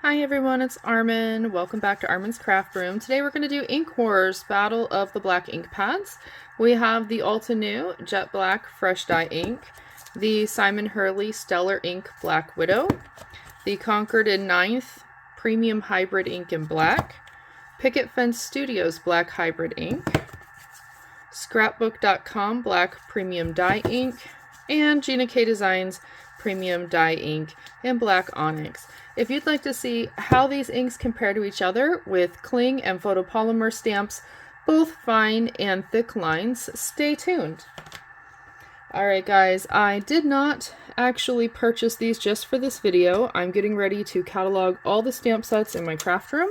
Hi everyone, it's Armen. Welcome back to Armen's Craft Room. Today we're going to do Ink Wars Battle of the Black Ink Pads. We have the Altenew Jet Black Fresh Dye Ink, the Simon Hurley Stellar Ink Black Widow, the Concord in 9th Premium Hybrid Ink in Black, Picket Fence Studios Black Hybrid Ink, Scrapbook.com Black Premium Dye Ink, and Gina K Designs Premium Dye Ink in Black Onyx. If you'd like to see how these inks compare to each other with cling and photopolymer stamps, both fine and thick lines, stay tuned. Alright guys, I did not actually purchase these just for this video. I'm getting ready to catalog all the stamp sets in my craft room,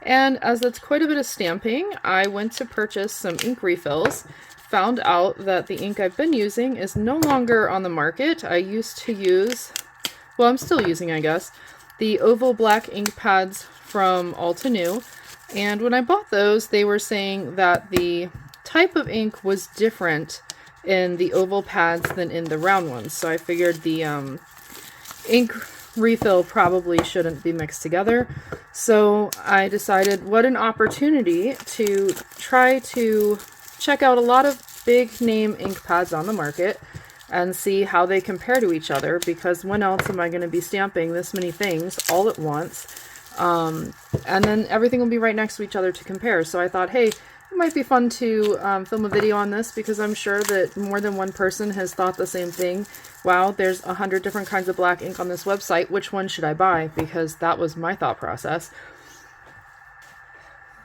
and as that's quite a bit of stamping, I went to purchase some ink refills. Found out that the ink I've been using is no longer on the market. I used to use, well, I'm still using, I guess, the oval black ink pads from Altenew, and when I bought those they were saying that the type of ink was different in the oval pads than in the round ones, so I figured the ink refill probably shouldn't be mixed together. So I decided what an opportunity to try to check out a lot of big name ink pads on the market and see how they compare to each other, because when else am I going to be stamping this many things all at once? And then everything will be right next to each other to compare. So I thought, hey, it might be fun to film a video on this, because I'm sure that more than one person has thought the same thing. Wow, there's 100 different kinds of black ink on this website. Which one should I buy? Because that was my thought process.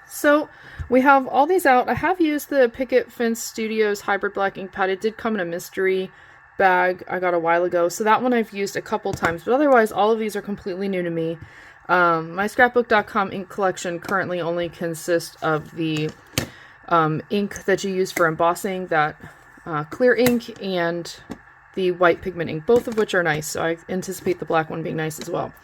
So we have all these out. I have used the Picket Fence Studios Hybrid Black Ink Pad. It did come in a mystery bag I got a while ago, so that one I've used a couple times, but otherwise all of these are completely new to me. My scrapbook.com ink collection currently only consists of the ink that you use for embossing, that clear ink, and the white pigment ink, both of which are nice, so I anticipate the black one being nice as well.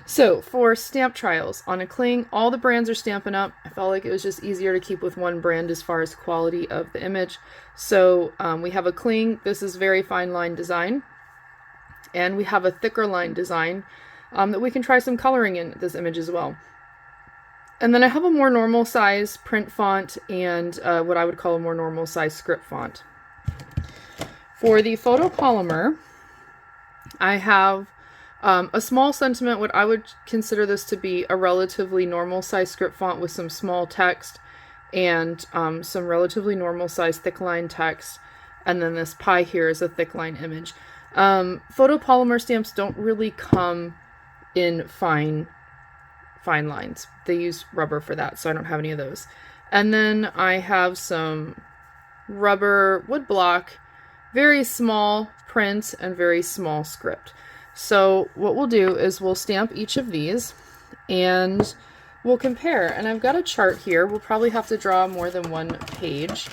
So for stamp trials on a cling, all the brands are Stampin' Up. I felt like it was just easier to keep with one brand as far as quality of the image. So we have a cling. This is very fine line design, and we have a thicker line design that we can try some coloring in this image as well. And then I have a more normal size print font and what I would call a more normal size script font. For the photopolymer, I have a small sentiment. What I would consider this to be a relatively normal size script font with some small text and some relatively normal size thick line text, and then this pie here is a thick line image. Photopolymer stamps don't really come in fine lines. They use rubber for that, so I don't have any of those. And then I have some rubber wood block, very small print and very small script. So what we'll do is we'll stamp each of these and we'll compare. And I've got a chart here. We'll probably have to draw more than one page.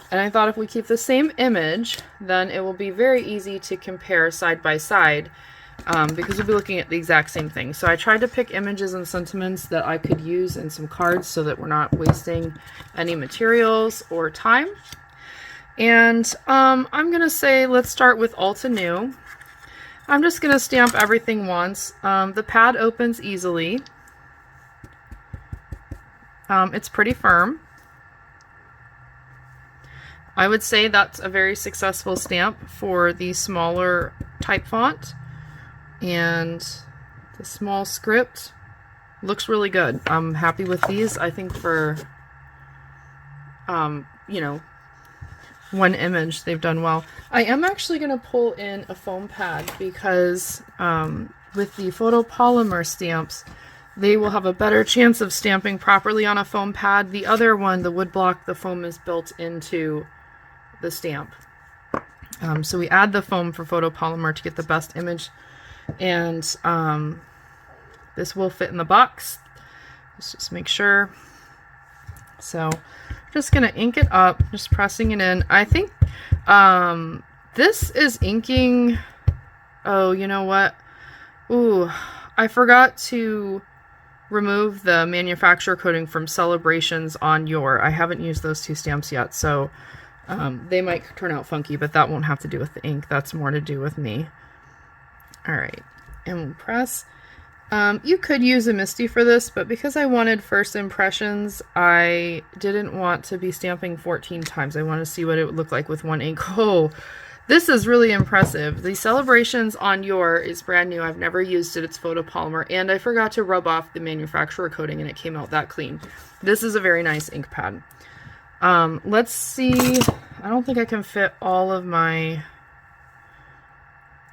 And I thought if we keep the same image, then it will be very easy to compare side by side, because we'll be looking at the exact same thing. So I tried to pick images and sentiments that I could use in some cards so that we're not wasting any materials or time. And I'm going to say let's start with Altenew. I'm just going to stamp everything once. The pad opens easily. It's pretty firm. I would say that's a very successful stamp for the smaller type font. And the small script looks really good. I'm happy with these. I think for, you know, one image they've done well. I am actually going to pull in a foam pad, because with the photopolymer stamps they will have a better chance of stamping properly on a foam pad. The other one, the wood block, the foam is built into the stamp. So we add the foam for photopolymer to get the best image, and this will fit in the box. Let's just make sure. So just gonna ink it up, just pressing it in. I think this is inking. Oh, you know what? Ooh, I forgot to remove the manufacturer coating from Celebrations on Your. I haven't used those two stamps yet, so they might turn out funky, but that won't have to do with the ink. That's more to do with me. All right, and we'll press. You could use a Misty for this, but because I wanted first impressions, I didn't want to be stamping 14 times. I want to see what it would look like with one ink. Oh, this is really impressive. The Celebrations on Your is brand new. I've never used it. It's photopolymer, and I forgot to rub off the manufacturer coating, and it came out that clean. This is a very nice ink pad. Let's see. I don't think I can fit all of my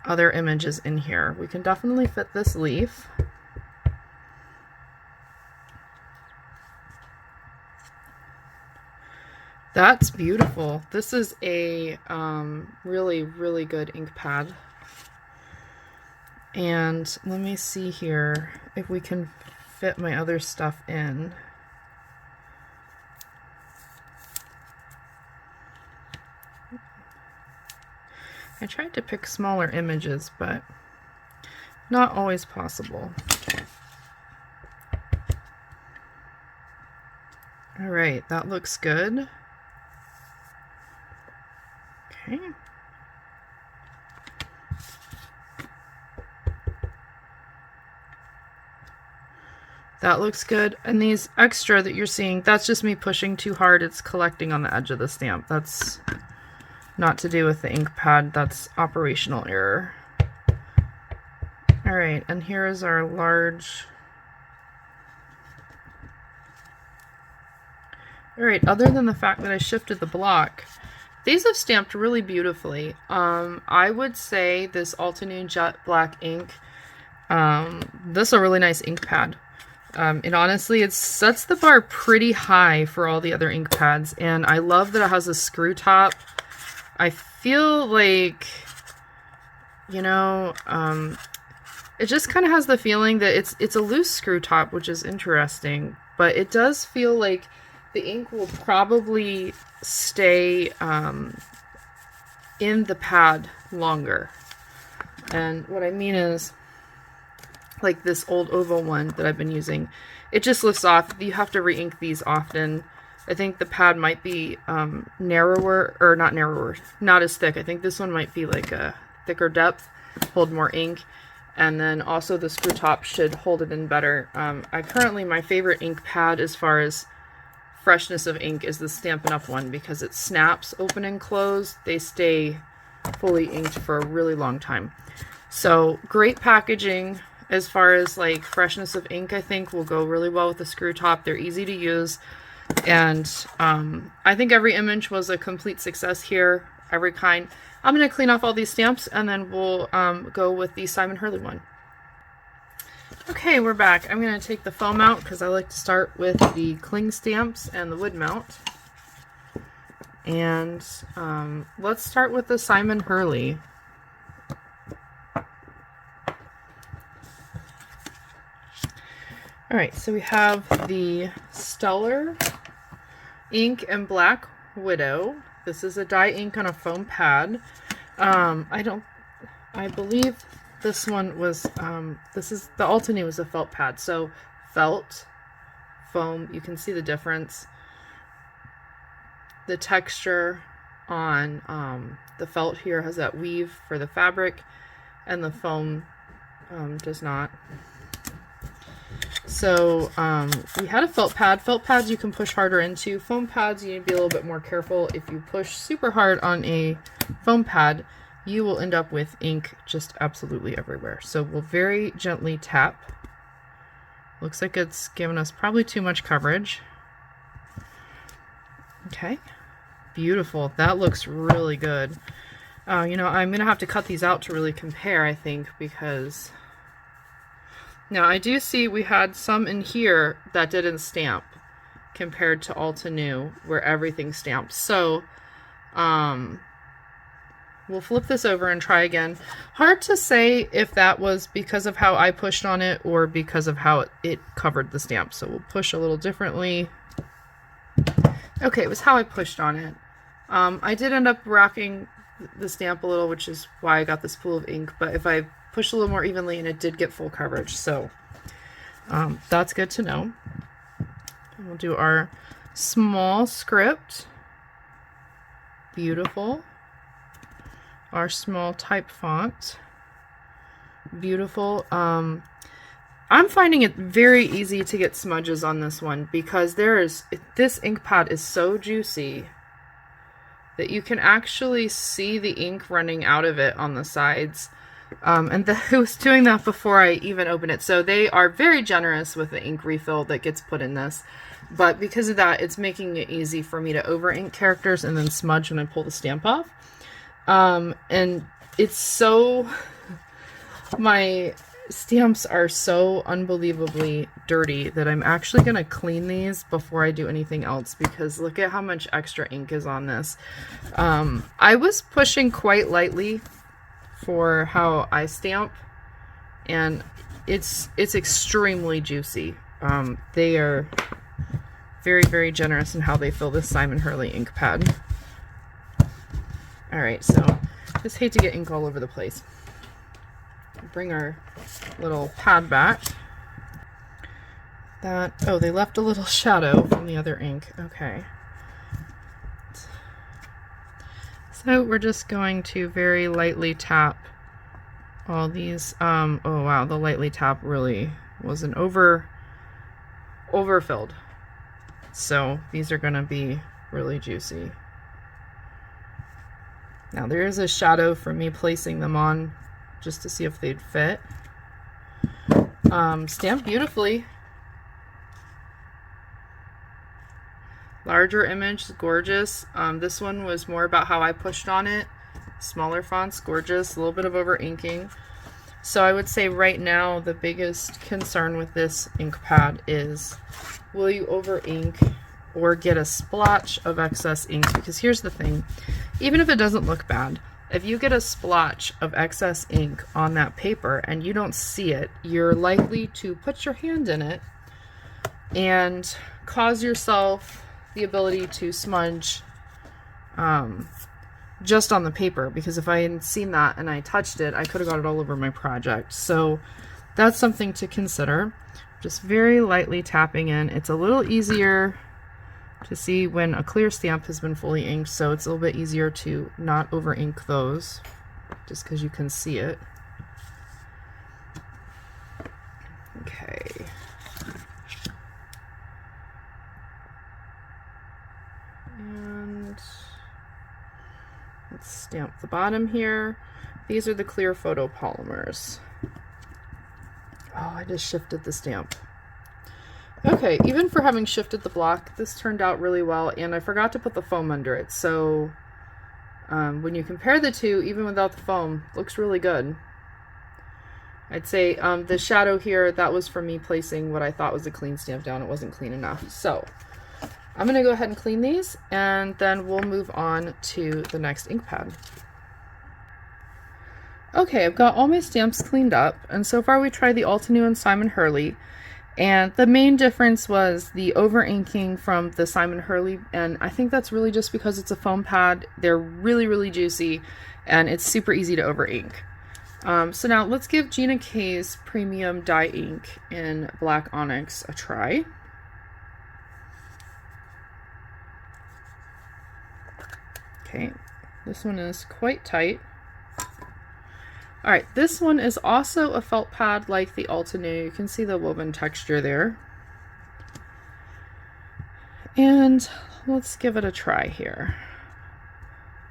other images in here. We can definitely fit this leaf. That's beautiful. This is a really, really good ink pad. And let me see here if we can fit my other stuff in. I tried to pick smaller images, but not always possible. All right, that looks good. Okay. That looks good. And these extra that you're seeing, that's just me pushing too hard. It's collecting on the edge of the stamp. That's not to do with the ink pad. That's operational error. All right, and here is our large. All right, other than the fact that I shifted the block, these have stamped really beautifully. I would say this Altenew Jet Black ink, this is a really nice ink pad. And honestly, it sets the bar pretty high for all the other ink pads, and I love that it has a screw top. I feel like, you know, it just kind of has the feeling that it's a loose screw top, which is interesting, but it does feel like the ink will probably stay in the pad longer. And what I mean is, like this old oval one that I've been using, it just lifts off. You have to re-ink these often. I think the pad might be narrower, or not narrower, not as thick. I think this one might be like a thicker depth, hold more ink. And then also the screw top should hold it in better. My favorite ink pad as far as freshness of ink is the Stampin' Up! One, because it snaps open and close. They stay fully inked for a really long time. So great packaging as far as like freshness of ink. I think will go really well with the screw top. They're easy to use, and I think every image was a complete success here, every kind. I'm going to clean off all these stamps, and then we'll go with the Simon Hurley one. Okay, we're back. I'm going to take the foam out because I like to start with the cling stamps and the wood mount. And let's start with the Simon Hurley. Alright, so we have the Stellar Ink and Black Widow. This is a dye ink on a foam pad. I believe this one was, this is, the Altenew was a felt pad. So felt, foam, you can see the difference. The texture on the felt here has that weave for the fabric, and the foam does not. So we had a felt pad. Felt pads you can push harder into. Foam pads you need to be a little bit more careful. If you push super hard on a foam pad, you will end up with ink just absolutely everywhere. So we'll very gently tap. Looks like it's given us probably too much coverage. Okay, beautiful. That looks really good. You know, I'm gonna have to cut these out to really compare, I think, because now I do see we had some in here that didn't stamp compared to Altenew where everything stamps. So we'll flip this over and try again. Hard to say if that was because of how I pushed on it or because of how it covered the stamp. So we'll push a little differently. Okay, it was how I pushed on it. I did end up rocking the stamp a little, which is why I got this pool of ink, but if I pushed a little more evenly, and it did get full coverage, so that's good to know. And we'll do our small script. Beautiful. Our small type font. Beautiful. I I'm finding it very easy to get smudges on this one because this ink pad is so juicy that you can actually see the ink running out of it on the sides. And it was doing that before I even opened it. So they are very generous with the ink refill that gets put in this. But because of that, it's making it easy for me to over ink characters and then smudge when I pull the stamp off. And it's so... my stamps are so unbelievably dirty that I'm actually going to clean these before I do anything else, because look at how much extra ink is on this. I was pushing quite lightly for how I stamp, and it's extremely juicy. They are very, very generous in how they fill this Simon Hurley ink pad. Alright, so just hate to get ink all over the place. Bring our little pad back. Oh, they left a little shadow from the other ink. Okay. So we're just going to very lightly tap all these. Oh wow, the lightly tap really wasn't overfilled. So these are going to be really juicy. Now there is a shadow from me placing them on just to see if they'd fit. Stamped beautifully. Larger image, gorgeous. This one was more about how I pushed on it. Smaller fonts, gorgeous. A little bit of over inking. So I would say right now the biggest concern with this ink pad is, will you over ink or get a splotch of excess ink? Because here's the thing, even if it doesn't look bad, if you get a splotch of excess ink on that paper and you don't see it, you're likely to put your hand in it and cause yourself the ability to smudge just on the paper, because if I hadn't seen that and I touched it, I could have got it all over my project. So that's something to consider. Just very lightly tapping in. It's a little easier to see when a clear stamp has been fully inked, so it's a little bit easier to not over ink those just because you can see it. Okay. And let's stamp the bottom here. These are the clear photopolymers. Oh, I just shifted the stamp. Okay, even for having shifted the block, this turned out really well, and I forgot to put the foam under it, so when you compare the two, even without the foam, looks really good. I'd say the shadow here, that was from me placing what I thought was a clean stamp down. It wasn't clean enough. So I'm going to go ahead and clean these, and then we'll move on to the next ink pad. Okay, I've got all my stamps cleaned up, and so far we tried the Altenew and Simon Hurley. And the main difference was the over inking from the Simon Hurley, and I think that's really just because it's a foam pad. They're really, really juicy, and it's super easy to over ink. So now let's give Gina K's Premium Dye Ink in Black Onyx a try. Okay, this one is quite tight. Alright, this one is also a felt pad like the Altenew. You can see the woven texture there. And let's give it a try here.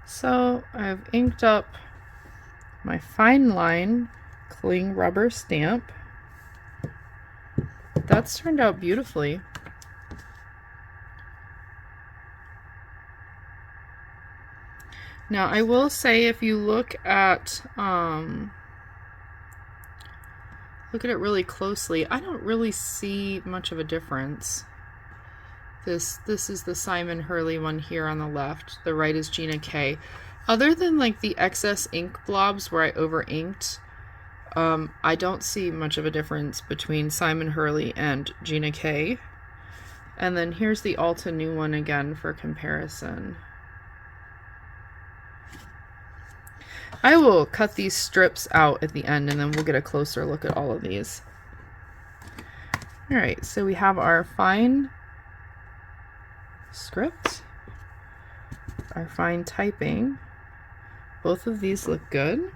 So I've inked up my fine line cling rubber stamp. That's turned out beautifully. Now, I will say, if you look at it really closely, I don't really see much of a difference. This is the Simon Hurley one here on the left. The right is Gina K. Other than like the excess ink blobs where I over inked, I don't see much of a difference between Simon Hurley and Gina K. And then here's the Altenew one again for comparison. I will cut these strips out at the end, and then we'll get a closer look at all of these. Alright, so we have our fine script, our fine typing. Both of these look good.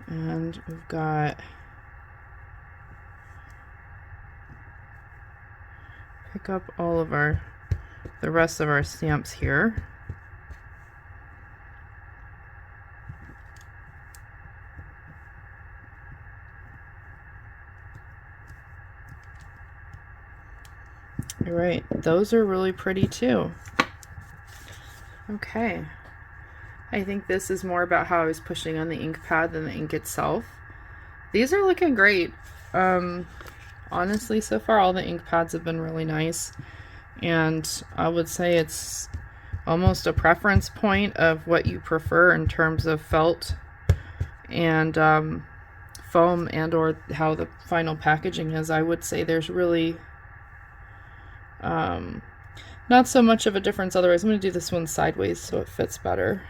And we've got pick up all of the rest of our stamps here. All right, those are really pretty too. Okay, I think this is more about how I was pushing on the ink pad than the ink itself. These are looking great. Honestly, so far all the ink pads have been really nice, and I would say it's almost a preference point of what you prefer in terms of felt and foam and or how the final packaging is. I would say there's really not so much of a difference. Otherwise, I'm going to do this one sideways so it fits better.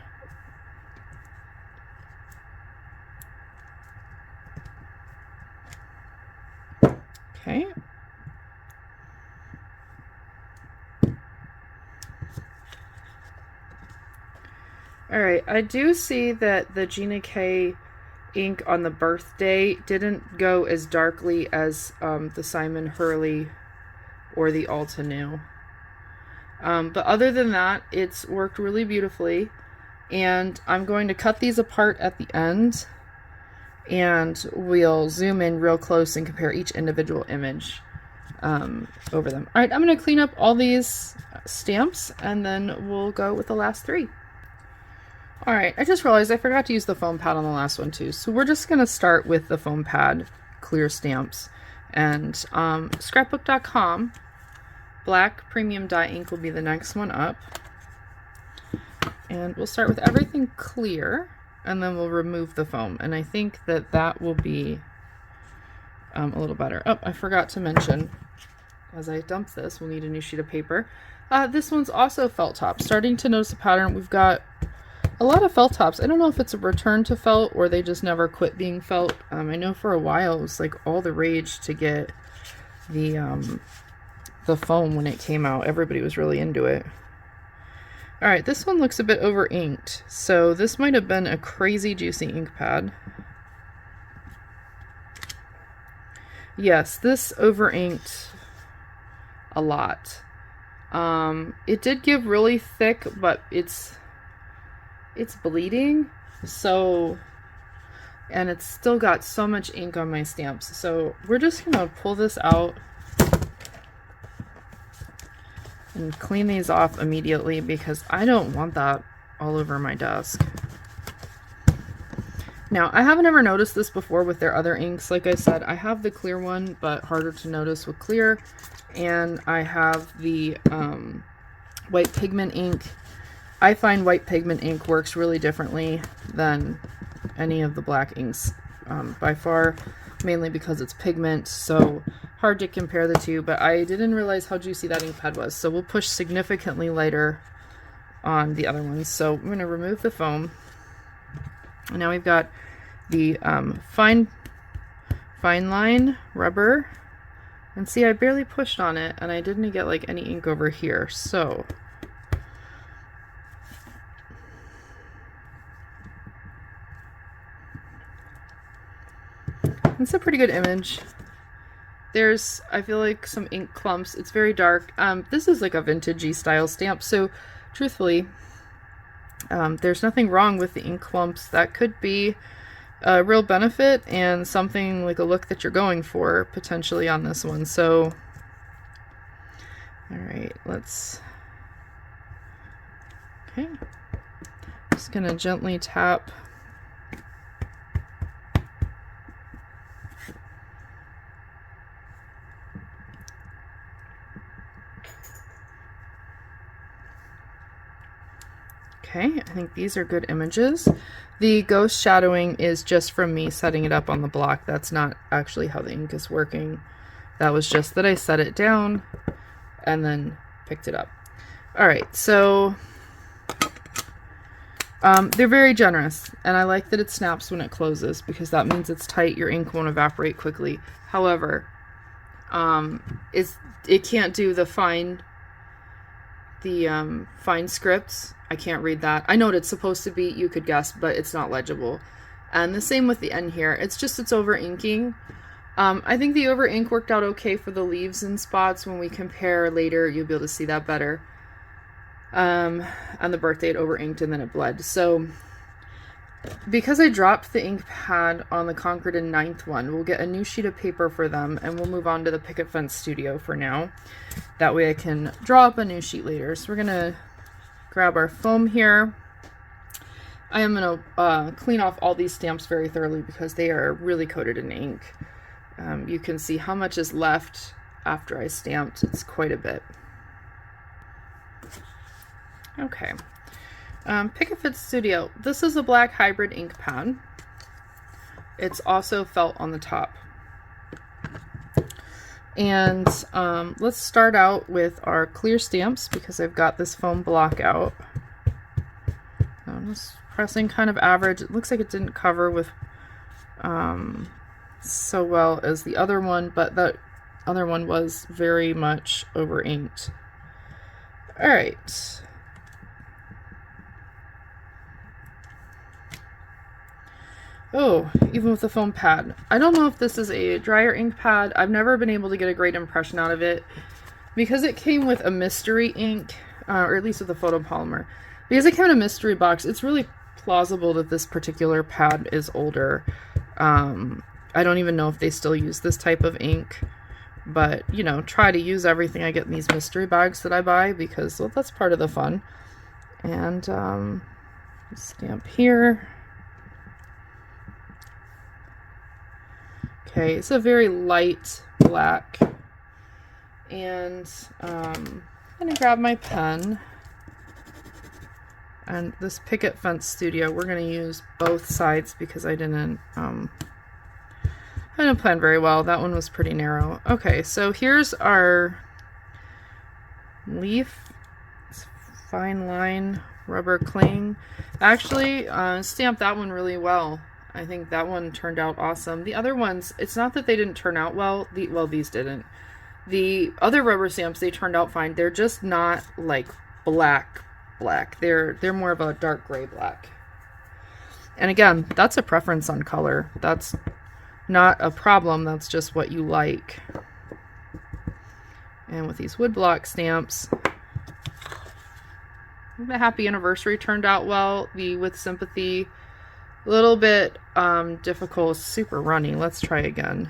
Okay. Alright, I do see that the Gina K ink on the birthday didn't go as darkly as the Simon Hurley or the Altenew. But other than that, it's worked really beautifully. And I'm going to cut these apart at the end, and we'll zoom in real close and compare each individual image over them. Alright, I'm going to clean up all these stamps, and then we'll go with the last three. Alright, I just realized I forgot to use the foam pad on the last one too. So we're just going to start with the foam pad clear stamps. And scrapbook.com black premium dye ink will be the next one up. And we'll start with everything clear, and then we'll remove the foam. And I think that that will be a little better. Oh, I forgot to mention, as I dump this, we'll need a new sheet of paper. This one's also felt top. Starting to notice a pattern. We've got a lot of felt tops. I don't know if it's a return to felt or they just never quit being felt. I know for a while it was like all the rage to get the foam when it came out. Everybody was really into it. Alright, this one looks a bit over inked, so this might have been a crazy juicy ink pad. Yes, this over inked a lot. It did give really thick, but it's bleeding, so, and it's still got so much ink on my stamps. So we're just gonna pull this out and clean these off immediately because I don't want that all over my desk. Now, I haven't ever noticed this before with their other inks. Like I said, I have the clear one, but harder to notice with clear, and I have the white pigment ink. I find white pigment ink works really differently than any of the black inks by far, mainly because it's pigment, so hard to compare the two, but I didn't realize how juicy that ink pad was, so we'll push significantly lighter on the other ones. So I'm going to remove the foam, and now we've got the fine line rubber, and see, I barely pushed on it, and I didn't get like any ink over here, so it's a pretty good image. There's, I feel like, some ink clumps. It's very dark. This is like a vintagey style stamp, so truthfully, there's nothing wrong with the ink clumps. That could be a real benefit and something like a look that you're going for potentially on this one. So, alright, let's, okay, just gonna gently tap. Okay, I think these are good images. The ghost shadowing is just from me setting it up on the block. That's not actually how the ink is working. That was just that I set it down and then picked it up. Alright, so they're very generous, and I like that it snaps when it closes because that means it's tight. Your ink won't evaporate quickly. However, it can't do the fine scripts. I can't read that. I know what it's supposed to be, you could guess, but it's not legible. And the same with the end here. It's over inking. I think the over ink worked out okay for the leaves and spots. When we compare later, you'll be able to see that better. On the birthday, it over inked and then it bled. So because I dropped the ink pad on the Concord and 9th one, we'll get a new sheet of paper for them and we'll move on to the Picket Fence Studio for now. That way I can draw up a new sheet later. So we're going to grab our foam here. I am going to clean off all these stamps very thoroughly because they are really coated in ink. You can see how much is left after I stamped. It's quite a bit. Okay. Picket Fence Studio. This is a black hybrid ink pad. It's also felt on the top. And let's start out with our clear stamps because I've got this foam block out. I'm just pressing kind of average. It looks like it didn't cover with so well as the other one, but that other one was very much over inked. All right. Oh, even with the foam pad. I don't know if this is a dryer ink pad. I've never been able to get a great impression out of it because it came with a mystery ink, or at least with a photopolymer. Because it came in a mystery box, it's really plausible that this particular pad is older. I don't even know if they still use this type of ink, but you know, try to use everything I get in these mystery bags that I buy because, well, that's part of the fun. And stamp here. Okay, it's a very light black, and I'm gonna grab my pen, and this Picket Fence Studio, we're gonna use both sides because I didn't plan very well. That one was pretty narrow. Okay, so here's our leaf. It's fine line rubber cling. Actually, stamped that one really well. I think that one turned out awesome. The other ones, it's not that they didn't turn out well. These didn't. The other rubber stamps, they turned out fine. They're just not like black. They're more of a dark gray black. And again, that's a preference on color. That's not a problem. That's just what you like. And with these woodblock stamps, the Happy Anniversary turned out well. The With Sympathy, a little bit difficult, super runny. Let's try again.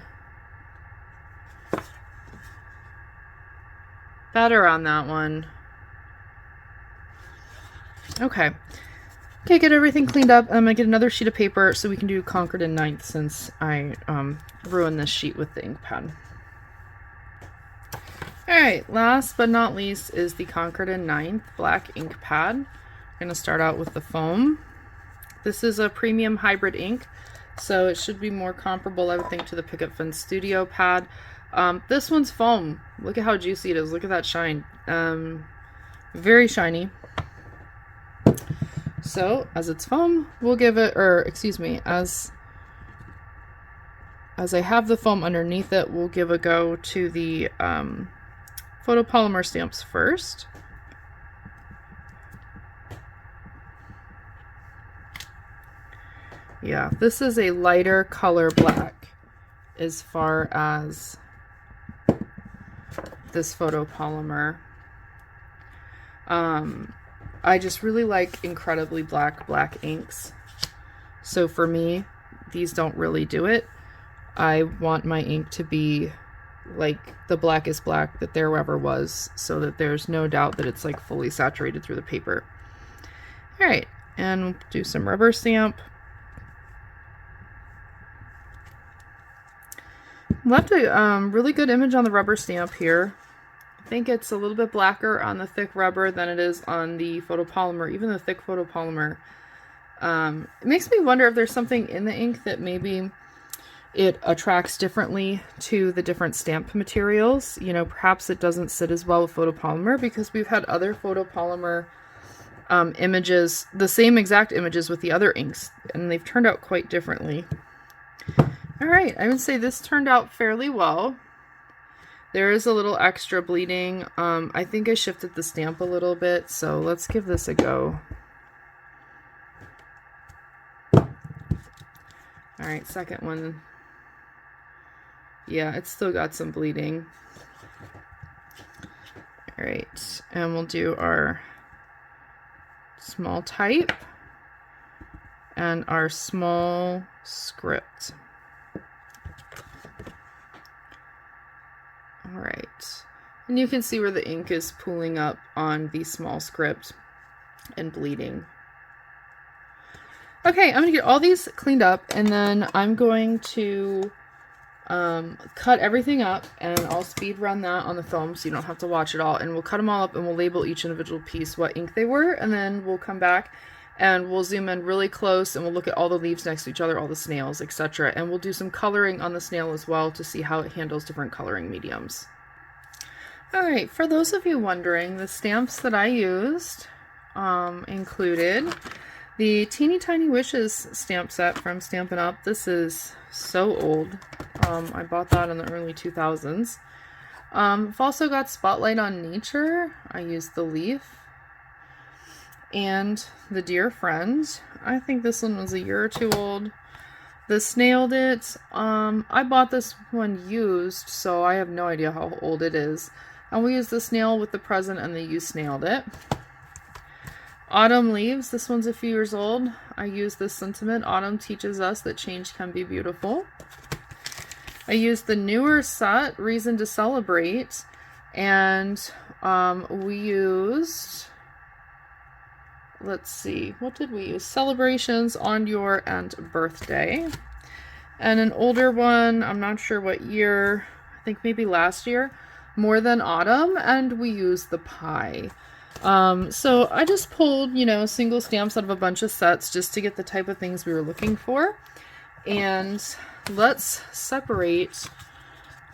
Better on that one. Okay, get everything cleaned up. I'm gonna get another sheet of paper so we can do Concord and 9th since I ruined this sheet with the ink pen. Alright, last but not least is the Concord and 9th black ink pad. I'm gonna start out with the foam. This is a premium hybrid ink, so it should be more comparable, I would think, to the Picket Fence Studio pad. This one's foam. Look at how juicy it is. Look at that shine. Very shiny. So, as it's foam, we'll give it, or excuse me, as I have the foam underneath it, we'll give a go to the photopolymer stamps first. Yeah, this is a lighter color black as far as this photopolymer. I just really like incredibly black inks. So for me, these don't really do it. I want my ink to be like the blackest black that there ever was, so that there's no doubt that it's like fully saturated through the paper. All right, and we'll do some rubber stamp. Left a really good image on the rubber stamp here. I think it's a little bit blacker on the thick rubber than it is on the photopolymer, even the thick photopolymer. It makes me wonder if there's something in the ink that maybe it attracts differently to the different stamp materials. You know, perhaps it doesn't sit as well with photopolymer because we've had other photopolymer images, the same exact images with the other inks, and they've turned out quite differently. All right, I would say this turned out fairly well. There is a little extra bleeding. I think I shifted the stamp a little bit, so let's give this a go. All right, second one. Yeah, it's still got some bleeding. All right, and we'll do our small type and our small script. All right, and you can see where the ink is pooling up on the small script and bleeding. Okay, I'm gonna get all these cleaned up, and then I'm going to cut everything up, and I'll speed run that on the film so you don't have to watch it all, and we'll cut them all up and we'll label each individual piece what ink they were, and then we'll come back and we'll zoom in really close and we'll look at all the leaves next to each other, all the snails, etc. And we'll do some coloring on the snail as well to see how it handles different coloring mediums. Alright, for those of you wondering, the stamps that I used included the Teeny Tiny Wishes stamp set from Stampin' Up. This is so old. I bought that in the early 2000s. I've also got Spotlight on Nature. I used the leaf. And the Dear Friend. I think this one was a year or two old. The Snailed It. I bought this one used, so I have no idea how old it is. And we used the snail with the present and the You Snailed It. Autumn Leaves, this one's a few years old. I used this sentiment, autumn teaches us that change can be beautiful. I used the newer set, Reason to Celebrate, and we used, let's see, what did we use? Celebrations on Your and Birthday. And an older one, I'm not sure what year, I think maybe last year, More Than Autumn, and we used the pie. So I just pulled, you know, single stamps out of a bunch of sets just to get the type of things we were looking for. And let's separate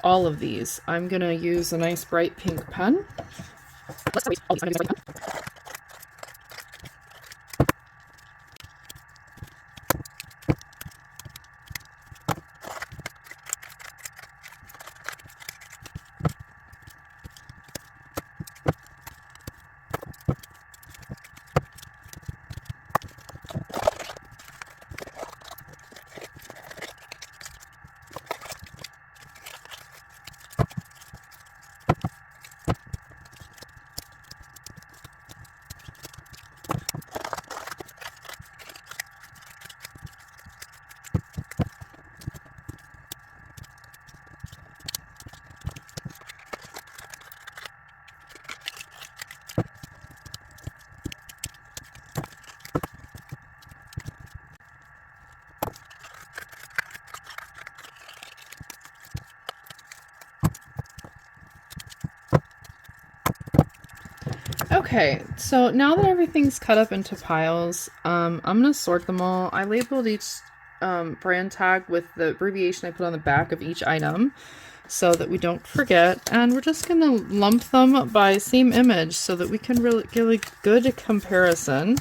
all of these. I'm going to use a nice bright pink pen. Let's separate all these. I'm going to use a bright pen. Okay, so now that everything's cut up into piles, I'm going to sort them all. I labeled each brand tag with the abbreviation I put on the back of each item so that we don't forget. And we're just going to lump them by same image so that we can really get a good comparison.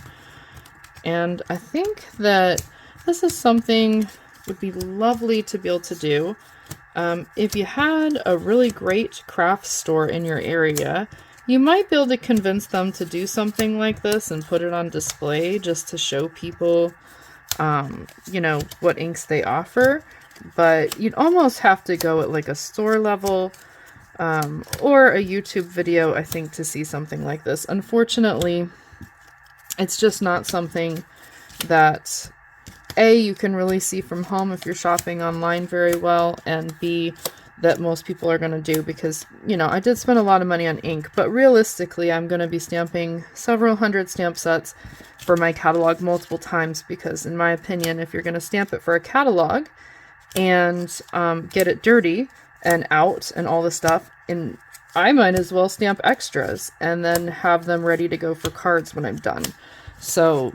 And I think that this is something would be lovely to be able to do. If you had a really great craft store in your area, you might be able to convince them to do something like this and put it on display just to show people, you know, what inks they offer. But you'd almost have to go at like a store level or a YouTube video, I think, to see something like this. Unfortunately, it's just not something that A, you can really see from home if you're shopping online very well, and B, that most people are going to do because, you know, I did spend a lot of money on ink, but realistically I'm going to be stamping several hundred stamp sets for my catalog multiple times because, in my opinion, if you're going to stamp it for a catalog and get it dirty and out and all the stuff, and I might as well stamp extras and then have them ready to go for cards when I'm done. So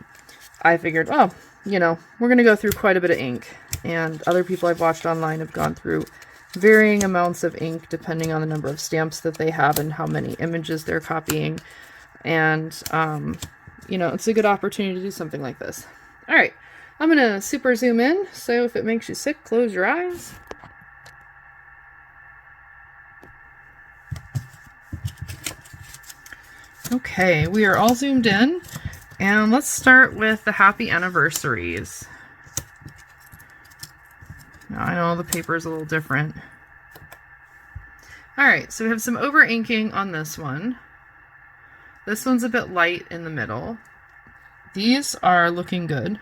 I figured, well, you know, we're going to go through quite a bit of ink, and other people I've watched online have gone through varying amounts of ink depending on the number of stamps that they have and how many images they're copying. And, you know, it's a good opportunity to do something like this. All right, I'm going to super zoom in, so if it makes you sick, close your eyes. Okay, we are all zoomed in, and let's start with the happy anniversaries. Now, I know the paper is a little different. Alright, so we have some over inking on this one. This one's a bit light in the middle. These are looking good.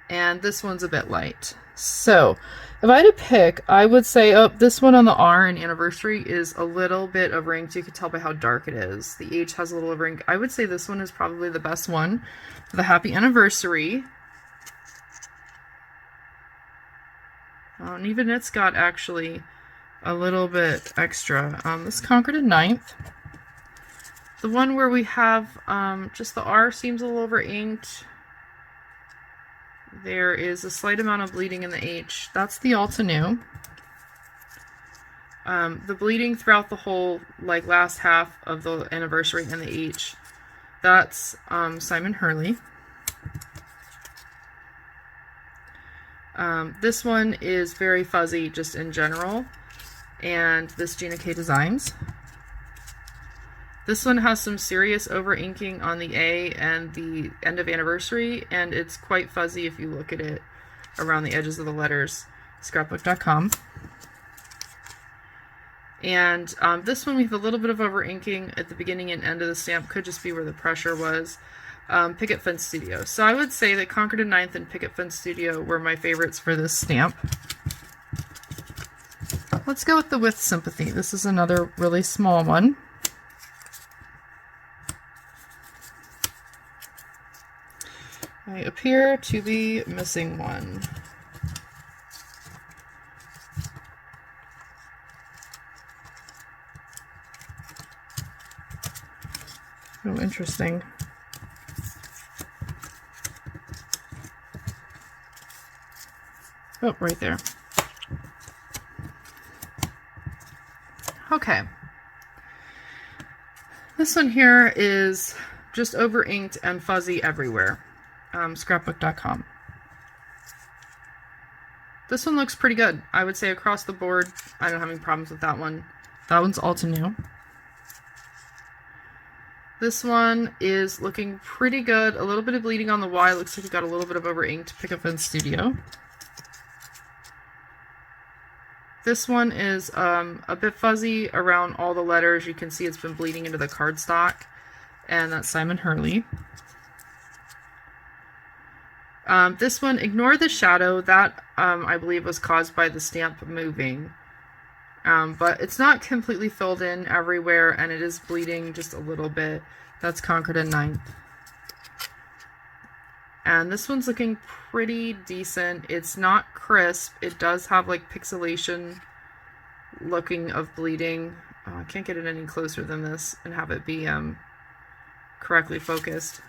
And this one's a bit light. So, if I had to pick, I would say, oh, this one on the R in anniversary is a little bit over inked. You can tell by how dark it is. The H has a little over ink. I would say this one is probably the best one for the happy anniversary. And even it's got actually a little bit extra. This Concord 9th. The one where we have just the R seems a little over inked. There is a slight amount of bleeding in the H. That's the Altenew. The bleeding throughout the whole last half of the anniversary and the H. That's Simon Hurley. This one is very fuzzy just in general. And this Gina K Designs. This one has some serious over inking on the A and the end of anniversary, and it's quite fuzzy if you look at it around the edges of the letters. Scrapbook.com. And this one we have a little bit of over inking at the beginning and end of the stamp. Could just be where the pressure was. Picket Fence Studio. So I would say that Concord 9th and Picket Fence Studio were my favorites for this stamp. Let's go with the With Sympathy. This is another really small one. I appear to be missing one. Oh, interesting. Oh, right there. Okay. This one here is just over inked and fuzzy everywhere. Scrapbook.com. This one looks pretty good. I would say across the board, I don't have any problems with that one. That one's Altenew. This one is looking pretty good. A little bit of bleeding on the Y. Looks like it got a little bit of over inked. Picket Fence Studio. This one is a bit fuzzy around all the letters. You can see it's been bleeding into the cardstock. And that's Simon Hurley. This one, ignore the shadow. That, I believe, was caused by the stamp moving. But it's not completely filled in everywhere, and it is bleeding just a little bit. That's Concord 9th. And this one's looking pretty decent. It's not crisp. It does have pixelation looking of bleeding. Oh, I can't get it any closer than this and have it be correctly focused.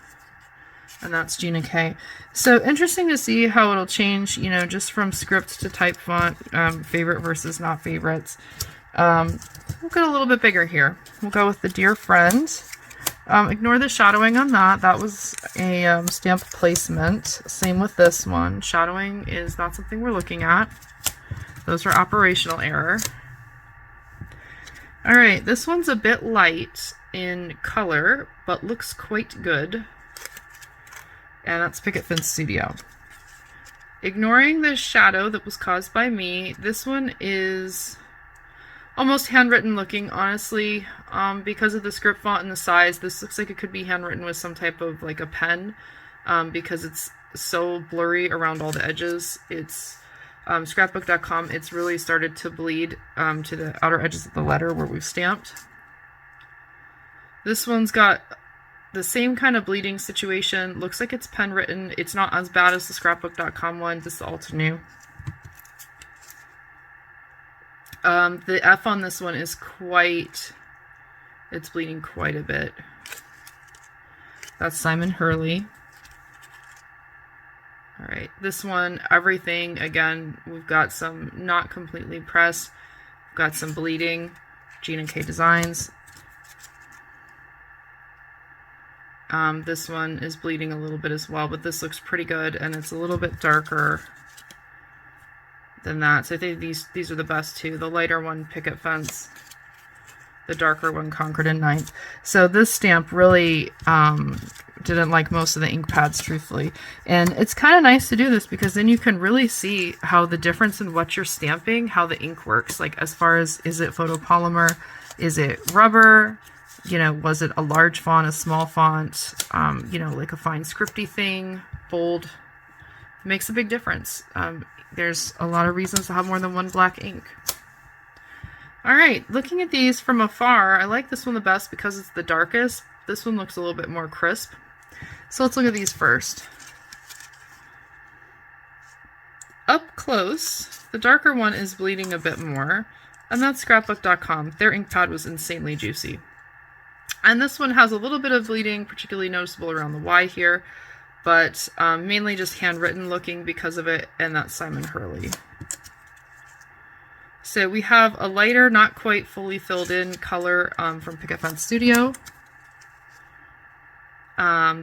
And that's Gina K. So interesting to see how it'll change, just from script to type font, favorite versus not favorites. We'll get a little bit bigger here. We'll go with the Dear Friend. Ignore the shadowing on that. That was a stamp placement. Same with this one. Shadowing is not something we're looking at. Those are operational error. Alright, this one's a bit light in color, but looks quite good. And that's Picket Fence Studio. Ignoring the shadow that was caused by me, this one is almost handwritten looking, honestly. Because of the script font and the size, this looks like it could be handwritten with some type of a pen, because it's so blurry around all the edges. It's scrapbook.com. It's really started to bleed to the outer edges of the letter where we've stamped. This one's got the same kind of bleeding situation. Looks like it's pen written. It's not as bad as the scrapbook.com one. This is Altenew. The F on this one is it's bleeding quite a bit. That's Simon Hurley. Alright, this one, everything, again, we've got some not completely pressed. We've got some bleeding. Gina K Designs. This one is bleeding a little bit as well, but this looks pretty good, and it's a little bit darker than that. So I think these are the best two. The lighter one, Picket Fence. The darker one, Concord 9th. So this stamp really didn't like most of the ink pads, truthfully. And it's kind of nice to do this because then you can really see how the difference in what you're stamping, how the ink works. Like as far as, is it photopolymer? Is it rubber? You know, was it a large font, a small font? You know, like a fine scripty thing, bold. It makes a big difference. There's a lot of reasons to have more than one black ink. All right, looking at these from afar, I like this one the best because it's the darkest. This one looks a little bit more crisp. So let's look at these first. Up close, the darker one is bleeding a bit more, and that's scrapbook.com. Their ink pad was insanely juicy. And this one has a little bit of bleeding, particularly noticeable around the Y here, but mainly just handwritten looking because of it, and that's Simon Hurley. So we have a lighter, not quite fully filled in color from Picket Studio.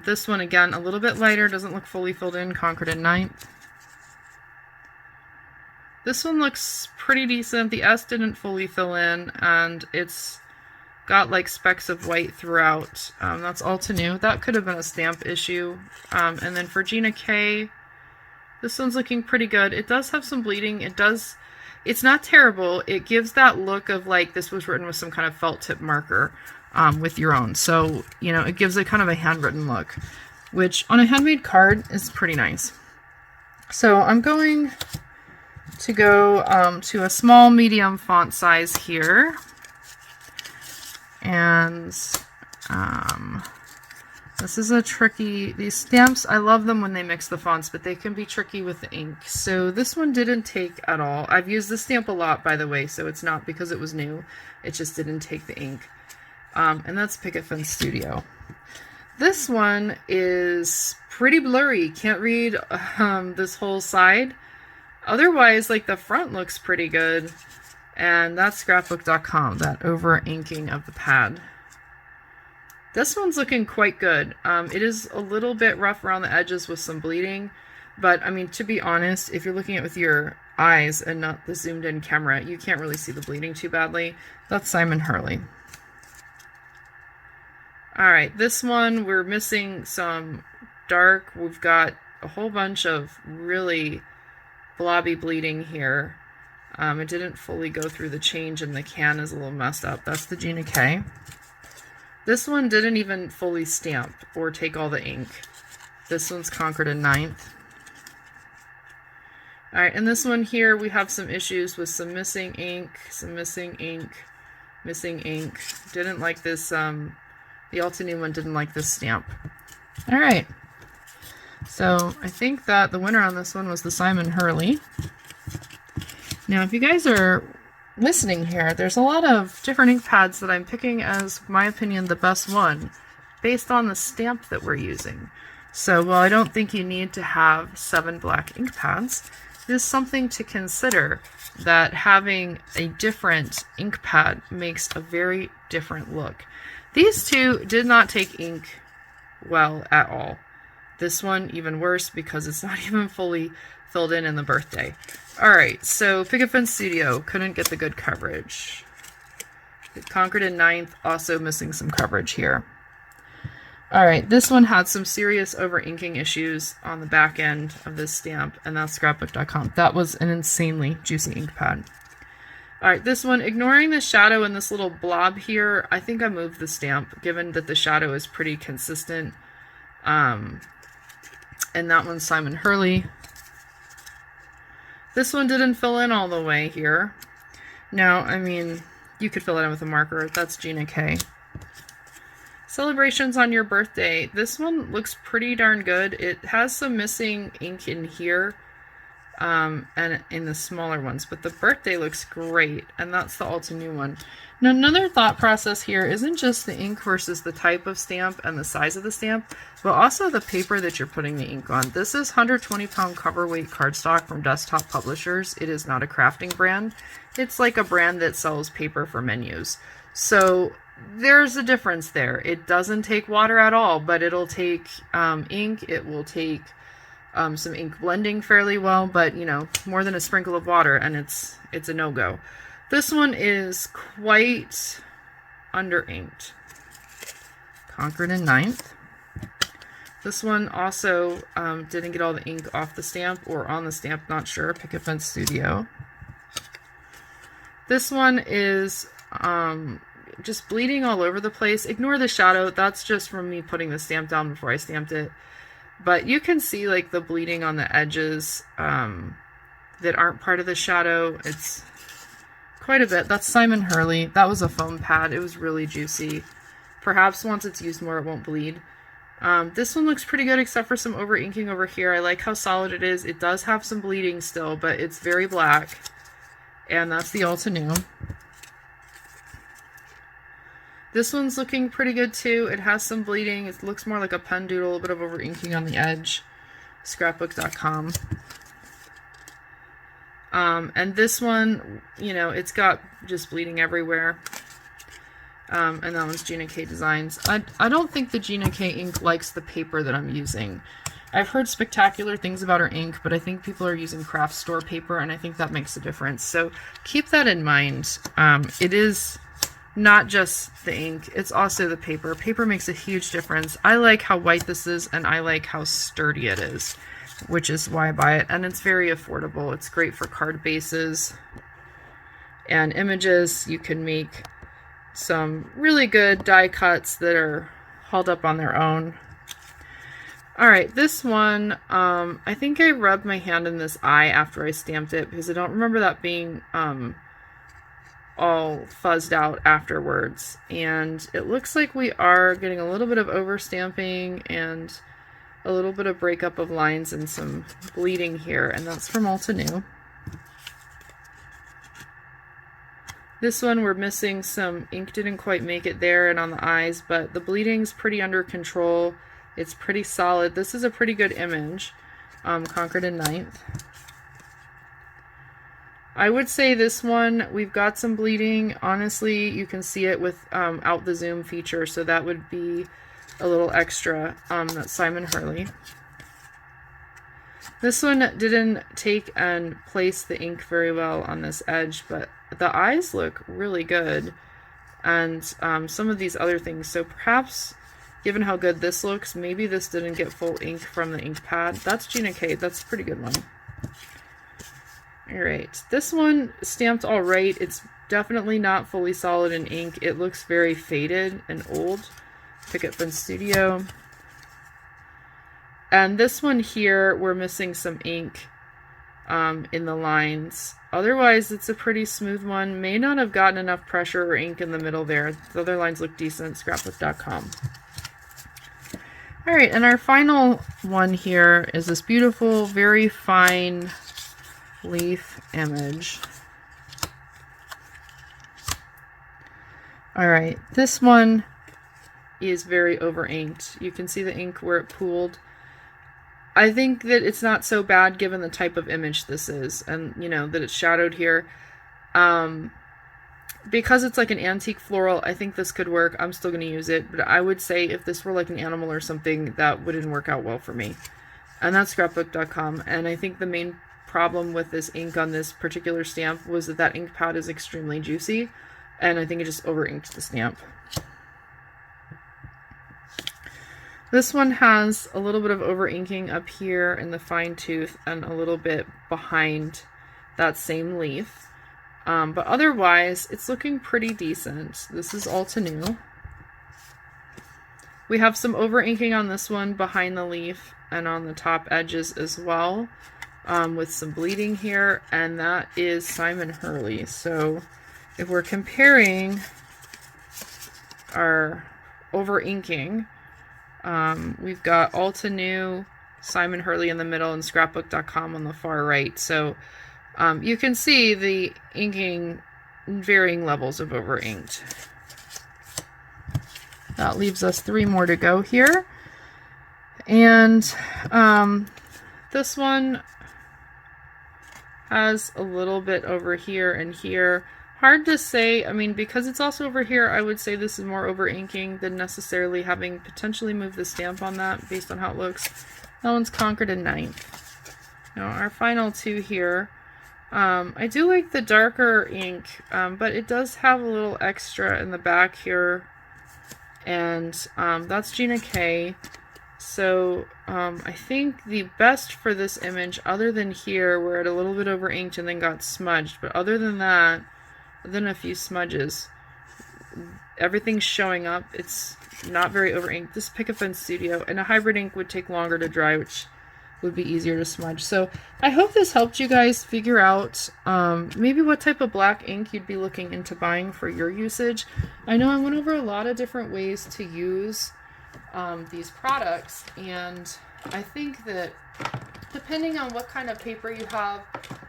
This one, again, a little bit lighter, doesn't look fully filled in, Concord and 9th. This one looks pretty decent. The S didn't fully fill in, and it's got like specks of white throughout. That's Altenew. That could have been a stamp issue. And then for Gina K, this one's looking pretty good. It does have some bleeding. It's not terrible. It gives that look of like this was written with some kind of felt tip marker with your own. So, you know, it gives a kind of a handwritten look, which on a handmade card is pretty nice. So I'm going to go to a small medium font size here. And this is a tricky, these stamps, I love them when they mix the fonts, but they can be tricky with the ink. So this one didn't take at all. I've used this stamp a lot, by the way, so it's not because it was new. It just didn't take the ink. And that's Picket Studio. This one is pretty blurry. Can't read this whole side. Otherwise, like the front looks pretty good. And that's scrapbook.com, that over inking of the pad. This one's looking quite good. It is a little bit rough around the edges with some bleeding, but I mean, to be honest, if you're looking at it with your eyes and not the zoomed in camera, you can't really see the bleeding too badly. That's Simon Hurley. All right, this one, we're missing some dark. We've got a whole bunch of really blobby bleeding here. It didn't fully go through the change, and the can is a little messed up. That's the Gina K. This one didn't even fully stamp or take all the ink. This one's Concord and 9th. All right, and this one here, we have some issues with some missing ink, missing ink. Didn't like this, the Altenew one didn't like this stamp. All right, so I think that the winner on this one was the Simon Hurley. Now, if you guys are listening here, there's a lot of different ink pads that I'm picking as, my opinion, the best one based on the stamp that we're using. So while I don't think you need to have 7 black ink pads, it is something to consider that having a different ink pad makes a very different look. These two did not take ink well at all. This one even worse because it's not even fully filled in the birthday. Alright, so Picket Studio couldn't get the good coverage. Concord and 9th also missing some coverage here. Alright, this one had some serious over-inking issues on the back end of this stamp, and that's scrapbook.com. That was an insanely juicy ink pad. Alright, this one, ignoring the shadow and this little blob here, I think I moved the stamp, given that the shadow is pretty consistent. And that one's Simon Hurley. This one didn't fill in all the way here. Now, I mean, you could fill it in with a marker. That's Gina K. Celebrations on your birthday. This one looks pretty darn good. It has some missing ink in here and in the smaller ones, but the birthday looks great, and that's the Altenew one. Now, another thought process here isn't just the ink versus the type of stamp and the size of the stamp, but also the paper that you're putting the ink on. This is 120-pound cover weight cardstock from Desktop Publishers. It is not a crafting brand. It's like a brand that sells paper for menus. So there's a difference there. It doesn't take water at all, but it'll take ink. It will take some ink blending fairly well, but you know, more than a sprinkle of water, and it's a no-go. This one is quite under inked. Concord and 9th. This one also didn't get all the ink off the stamp or on the stamp, not sure. Picket Fence Studio. This one is just bleeding all over the place. Ignore the shadow. That's just from me putting the stamp down before I stamped it. But you can see like the bleeding on the edges that aren't part of the shadow. It's quite a bit. That's Simon Hurley. That was a foam pad. It was really juicy. Perhaps once it's used more, it won't bleed. This one looks pretty good except for some over inking over here. I like how solid it is. It does have some bleeding still, but it's very black. And that's the Altenew. This one's looking pretty good too. It has some bleeding. It looks more like a pen doodle, a bit of over inking on the edge. Scrapbook.com. And this one, you know, it's got just bleeding everywhere. And that one's Gina K Designs. I don't think the Gina K ink likes the paper that I'm using. I've heard spectacular things about her ink, but I think people are using craft store paper, and I think that makes a difference. So keep that in mind. It is not just the ink, it's also the paper. Paper makes a huge difference. I like how white this is, and I like how sturdy it is, which is why I buy it. And it's very affordable. It's great for card bases and images. You can make some really good die cuts that are hauled up on their own. Alright, this one, I think I rubbed my hand in this eye after I stamped it because I don't remember that being all fuzzed out afterwards. And it looks like we are getting a little bit of overstamping and a little bit of breakup of lines and some bleeding here, and that's from Altenew. This one we're missing some ink, didn't quite make it there and on the eyes, but the bleeding's pretty under control. It's pretty solid. This is a pretty good image. Concord and 9th. I would say this one, we've got some bleeding. Honestly, you can see it without the zoom feature, so that would be a little extra. That's Simon Hurley. This one didn't take and place the ink very well on this edge, but the eyes look really good, and some of these other things. So perhaps, given how good this looks, maybe this didn't get full ink from the ink pad. That's Gina K. That's a pretty good one. Alright, this one stamped alright. It's definitely not fully solid in ink. It looks very faded and old. Picket Fence Studio. And this one here, we're missing some ink in the lines. Otherwise, it's a pretty smooth one. May not have gotten enough pressure or ink in the middle there. The other lines look decent. Scrapbook.com. Alright, and our final one here is this beautiful, very fine leaf image. Alright, this one is very over inked. You can see the ink where it pooled. I think that it's not so bad given the type of image this is, and you know that it's shadowed here. Because it's like an antique floral, I think this could work. I'm still going to use it, but I would say if this were like an animal or something, that wouldn't work out well for me. And that's scrapbook.com. And I think the main problem with this ink on this particular stamp was that that ink pad is extremely juicy, and I think it just over inked the stamp. This one has a little bit of over inking up here in the fine tooth and a little bit behind that same leaf. But otherwise, it's looking pretty decent. This is Altenew. We have some over inking on this one behind the leaf and on the top edges as well, with some bleeding here, and that is Simon Hurley. So if we're comparing our over inking, we've got Altenew, Simon Hurley in the middle, and scrapbook.com on the far right. So you can see the inking varying levels of over inked. That leaves us 3 more to go here. And this one has a little bit over here and here. Hard to say. I mean, because it's also over here, I would say this is more over inking than necessarily having potentially moved the stamp on that based on how it looks. That one's Concord and 9th. Now our final 2 here. I do like the darker ink, but it does have a little extra in the back here. And that's Gina K. So I think the best for this image, other than here where it a little bit over inked and then got smudged, but other than that, other than a few smudges, everything's showing up. It's not very over inked. This Picket Fence Studio, and a hybrid ink would take longer to dry, which would be easier to smudge. So I hope this helped you guys figure out maybe what type of black ink you'd be looking into buying for your usage. I know I went over a lot of different ways to use these products, and I think that depending on what kind of paper you have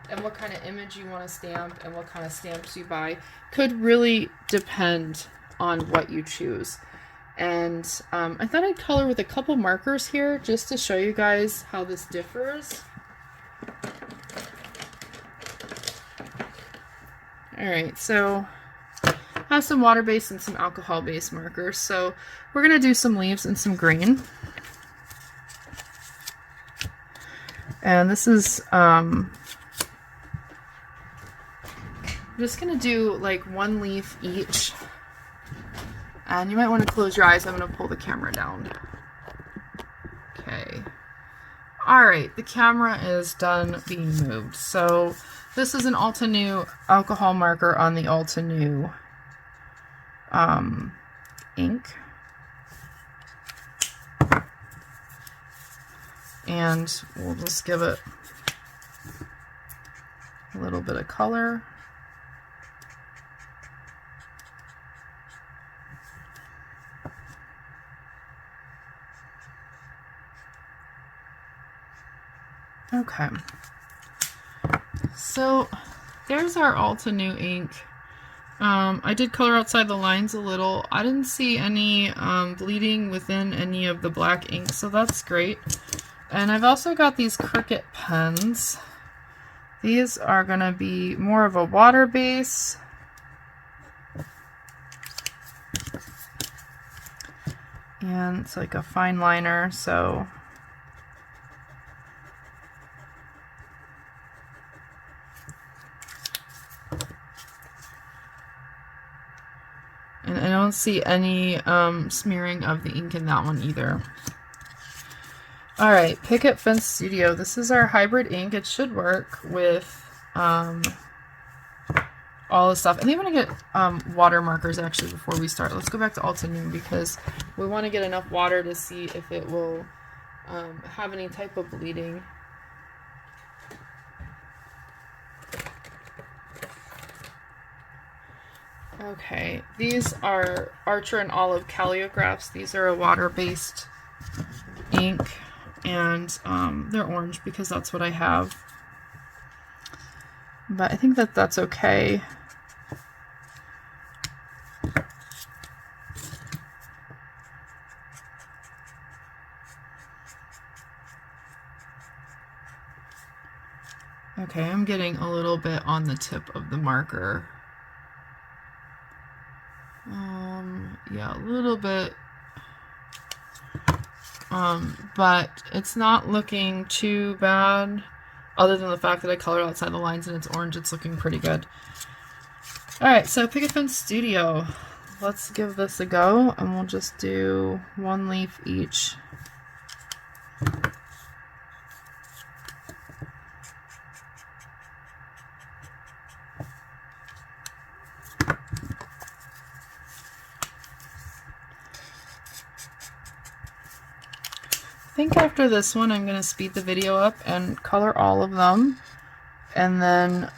and what kind of image you want to stamp and what kind of stamps you buy could really depend on what you choose. And I thought I'd color with a couple markers here just to show you guys how this differs. Alright, so I have some water-based and some alcohol-based markers. So we're going to do some leaves and some green. And this is, I'm just going to do like one leaf each. And you might want to close your eyes. I'm going to pull the camera down. Okay. Alright, the camera is done being moved. So this is an Altenew alcohol marker on the Altenew ink. And we'll just give it a little bit of color. Okay, so there's our Altenew ink. I did color outside the lines a little. I didn't see any bleeding within any of the black ink, so that's great. And I've also got these Cricut pens. These are going to be more of a water base. And it's like a fine liner, so and I don't see any smearing of the ink in that one either. Alright, Picket Fence Studio. This is our hybrid ink. It should work with all the stuff. And I'm going to get water markers actually before we start. Let's go back to Altenew because we want to get enough water to see if it will have any type of bleeding. Okay, these are Archer and Olive Calliograph. These are a water-based ink, and they're orange because that's what I have. But I think that that's okay. Okay, I'm getting a little bit on the tip of the marker. Yeah, a little bit. But it's not looking too bad, other than the fact that I colored outside the lines and it's orange. It's looking pretty good. Alright, so Picket Fence Studio. Let's give this a go, and we'll just do one leaf each. I think after this one I'm going to speed the video up and color all of them, and then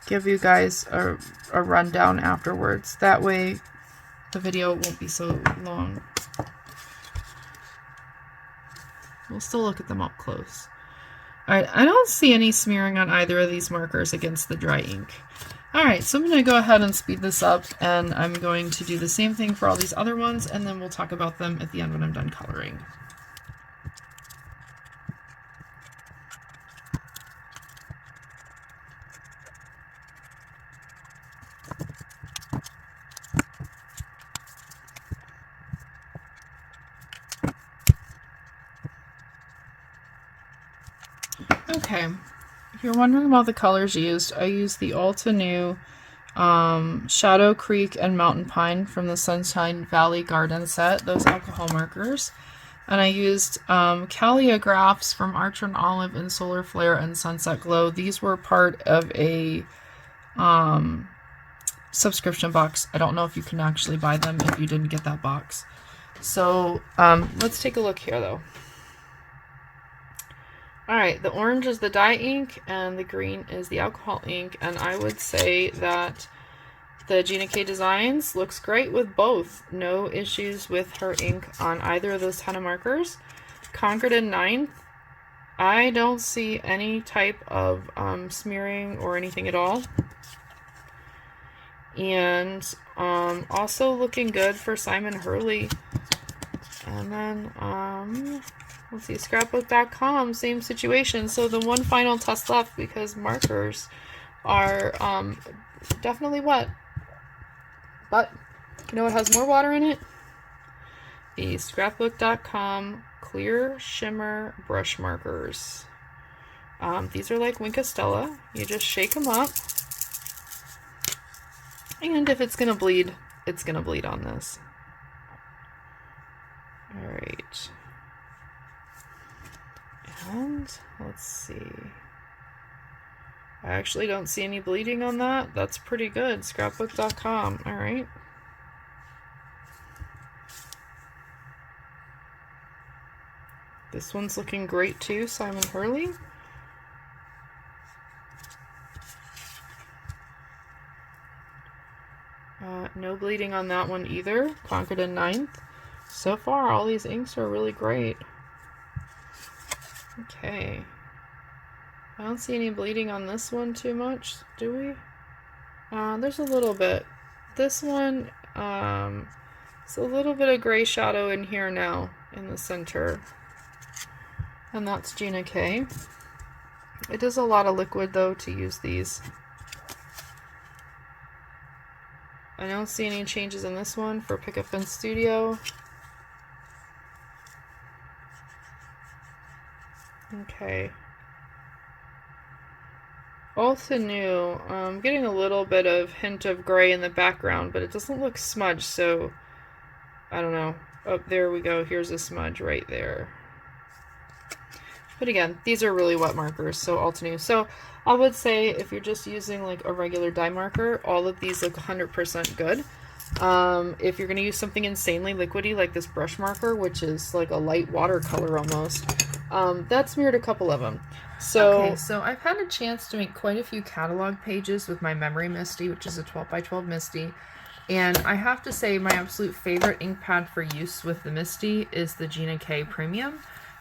give you guys a rundown afterwards. That way the video won't be so long. We'll still look at them up close. Alright, I don't see any smearing on either of these markers against the dry ink. Alright, so I'm going to go ahead and speed this up, and I'm going to do the same thing for all these other ones, and then we'll talk about them at the end when I'm done coloring. Okay, if you're wondering about the colors used, I used the Altenew Shadow Creek and Mountain Pine from the Sunshine Valley Garden set, those alcohol markers. And I used Calligraphs from Archer and Olive in Solar Flare and Sunset Glow. These were part of a subscription box. I don't know if you can actually buy them if you didn't get that box. So let's take a look here though. Alright, the orange is the dye ink and the green is the alcohol ink, and I would say that the Gina K Designs looks great with both. No issues with her ink on either of those ton of markers. Concord and 9th, I don't see any type of smearing or anything at all. And also looking good for Simon Hurley. And then let's see, scrapbook.com, same situation. So the one final test left, because markers are definitely wet. But you know what has more water in it? The scrapbook.com clear shimmer brush markers. These are like Winka Stella. You just shake them up. And if it's going to bleed, it's going to bleed on this. Alright. And let's see. I actually don't see any bleeding on that. That's pretty good. Scrapbook.com. Alright. This one's looking great too. Simon Hurley. No bleeding on that one either. Concord and 9th. So far, all these inks are really great. Okay. I don't see any bleeding on this one too much, do we? There's a little bit. This one, it's a little bit of gray shadow in here now, in the center. And that's Gina K. It is a lot of liquid, though, to use these. I don't see any changes in this one for Picket Studio. Okay. Altenew, I'm getting a little bit of hint of gray in the background, but it doesn't look smudged, so I don't know. Oh, there we go. Here's a smudge right there. But again, these are really wet markers, so Altenew. So I would say if you're just using like a regular dye marker, all of these look 100% good. If you're going to use something insanely liquidy like this brush marker, which is like a light watercolor almost, that smeared a couple of them. So I've had a chance to make quite a few catalog pages with my Memory Misty, which is a 12x12 Misty. And I have to say my absolute favorite ink pad for use with the Misty is the Gina K Premium.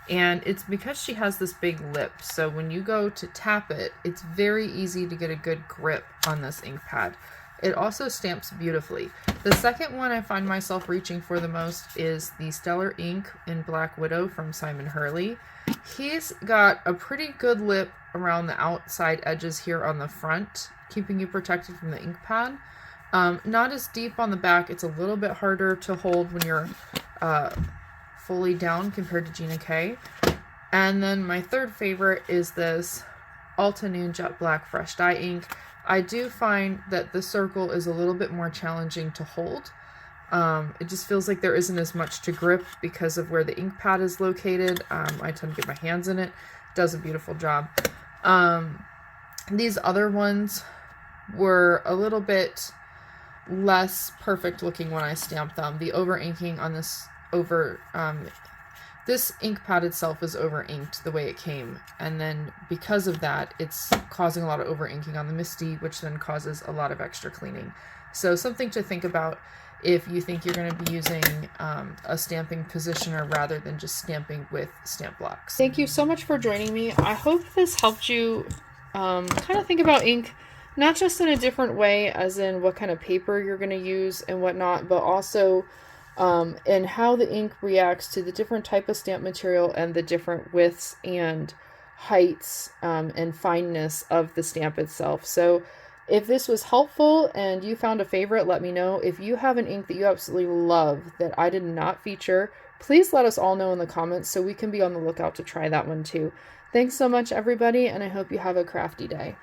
And it's because she has this big lip, so when you go to tap it, it's very easy to get a good grip on this ink pad. It also stamps beautifully. The second one I find myself reaching for the most is the Stellar Ink in Black Widow from Simon Hurley. He's got a pretty good lip around the outside edges here on the front, keeping you protected from the ink pad. Not as deep on the back. It's a little bit harder to hold when you're fully down compared to Gina K. And then my third favorite is this Altenew Jet Black Fresh Dye Ink. I do find that the circle is a little bit more challenging to hold. It just feels like there isn't as much to grip because of where the ink pad is located. I tend to get my hands in it. It does a beautiful job. These other ones were a little bit less perfect looking when I stamped them. The over inking on this this ink pad itself is over inked the way it came, and then because of that it's causing a lot of over inking on the Misty, which then causes a lot of extra cleaning. So something to think about if you think you're going to be using a stamping positioner rather than just stamping with stamp blocks. Thank you so much for joining me. I hope this helped you kind of think about ink, not just in a different way as in what kind of paper you're going to use and whatnot, but also and how the ink reacts to the different type of stamp material and the different widths and heights and fineness of the stamp itself. So if this was helpful and you found a favorite, let me know. If you have an ink that you absolutely love that I did not feature, please let us all know in the comments so we can be on the lookout to try that one too. Thanks so much, everybody, and I hope you have a crafty day.